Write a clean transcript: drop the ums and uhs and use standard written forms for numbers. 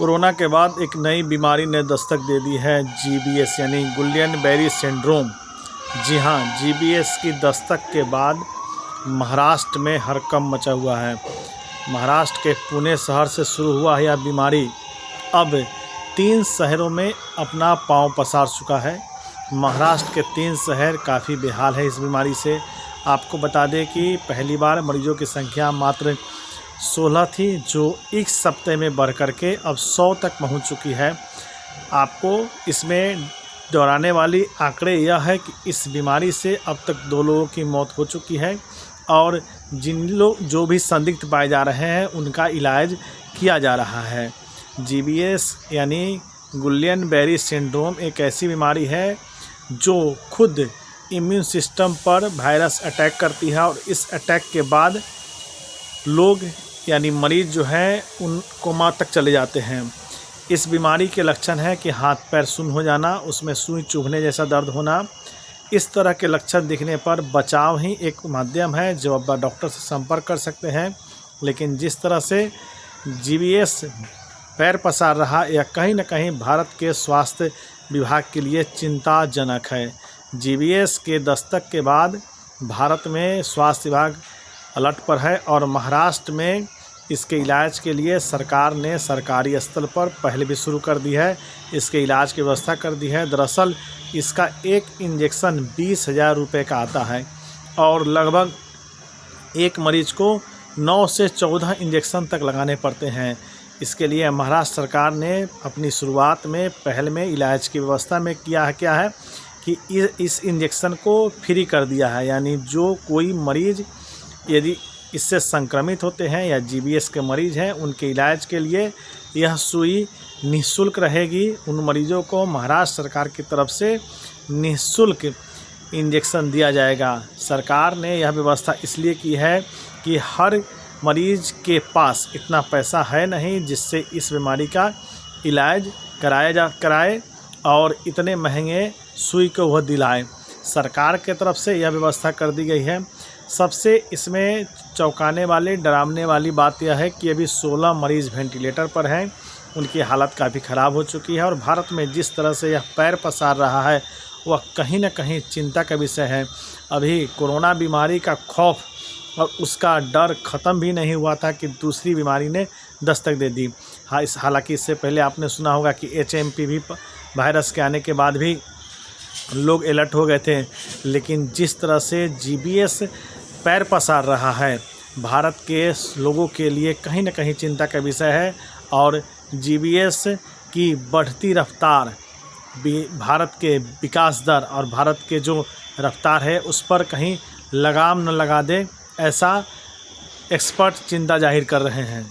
Corona के बाद एक नई बीमारी ने दस्तक दे दी है, जीबीएस यानी गुइलेन-बेरी सिंड्रोम। जी हाँ, जीबीएस की दस्तक के बाद महाराष्ट्र में हड़कंप मचा हुआ है। महाराष्ट्र के पुणे शहर से शुरू हुआ यह बीमारी अब 3 शहरों में अपना पांव पसार चुका है। महाराष्ट्र के 3 शहर काफ़ी बेहाल है इस बीमारी से। आपको बता दें कि पहली बार मरीजों की संख्या मात्र 16 थी, जो एक सप्ताह में बढ़ कर के अब 100 तक पहुंच चुकी है। आपको इसमें दोहराने वाली आंकड़े यह है कि इस बीमारी से अब तक 2 लोगों की मौत हो चुकी है और जो भी संदिग्ध पाए जा रहे हैं उनका इलाज किया जा रहा है। जीबीएस यानी गुइलेन-बेरी सिंड्रोम एक ऐसी बीमारी है जो खुद इम्यून सिस्टम पर वायरस अटैक करती है और इस अटैक के बाद लोग यानी मरीज़ जो हैं उन कोमा तक चले जाते हैं। इस बीमारी के लक्षण है कि हाथ पैर सुन्न हो जाना, उसमें सुई चुभने जैसा दर्द होना। इस तरह के लक्षण दिखने पर बचाव ही एक माध्यम है जो आप डॉक्टर से संपर्क कर सकते हैं। लेकिन जिस तरह से जीबीएस पैर पसार रहा, यह कहीं न कहीं भारत के स्वास्थ्य विभाग के लिए चिंताजनक है। जीबीएस के दस्तक के बाद भारत में स्वास्थ्य विभाग अलर्ट पर है और महाराष्ट्र में इसके इलाज के लिए सरकार ने सरकारी स्तर पर पहले भी शुरू कर दी है, इसके इलाज की व्यवस्था कर दी है। दरअसल इसका एक इंजेक्शन 20,000 रुपये का आता है और लगभग एक मरीज को 9 से 14 इंजेक्शन तक लगाने पड़ते हैं। इसके लिए महाराष्ट्र सरकार ने अपनी शुरुआत में पहल में इलाज की व्यवस्था में क्या है कि इस इंजेक्शन को फ्री कर दिया है। यानी जो कोई मरीज़ यदि इससे संक्रमित होते हैं या जीबीएस के मरीज़ हैं, उनके इलाज के लिए यह सुई निःशुल्क रहेगी। उन मरीज़ों को महाराष्ट्र सरकार की तरफ से निःशुल्क इंजेक्शन दिया जाएगा। सरकार ने यह व्यवस्था इसलिए की है कि हर मरीज़ के पास इतना पैसा है नहीं जिससे इस बीमारी का इलाज कराए और इतने महंगे सुई को वह दिलाए। सरकार के तरफ से यह व्यवस्था कर दी गई है। सबसे इसमें चौंकाने वाली डरावने वाली बात यह है कि अभी 16 मरीज़ वेंटिलेटर पर हैं, उनकी हालत काफ़ी ख़राब हो चुकी है और भारत में जिस तरह से यह पैर पसार रहा है वह कहीं न कहीं चिंता का विषय है। अभी कोरोना बीमारी का खौफ और उसका डर ख़त्म भी नहीं हुआ था कि दूसरी बीमारी ने दस्तक दे दी। हालांकि इससे पहले आपने सुना होगा कि HMPV वायरस के आने के बाद भी लोग अलर्ट हो गए थे, लेकिन जिस तरह से जीबीएस पैर पसार रहा है भारत के लोगों के लिए कहीं न कहीं चिंता का विषय है और जीबीएस की बढ़ती रफ्तार भारत के विकास दर और भारत के जो रफ्तार है उस पर कहीं लगाम न लगा दे, ऐसा एक्सपर्ट चिंता जाहिर कर रहे हैं।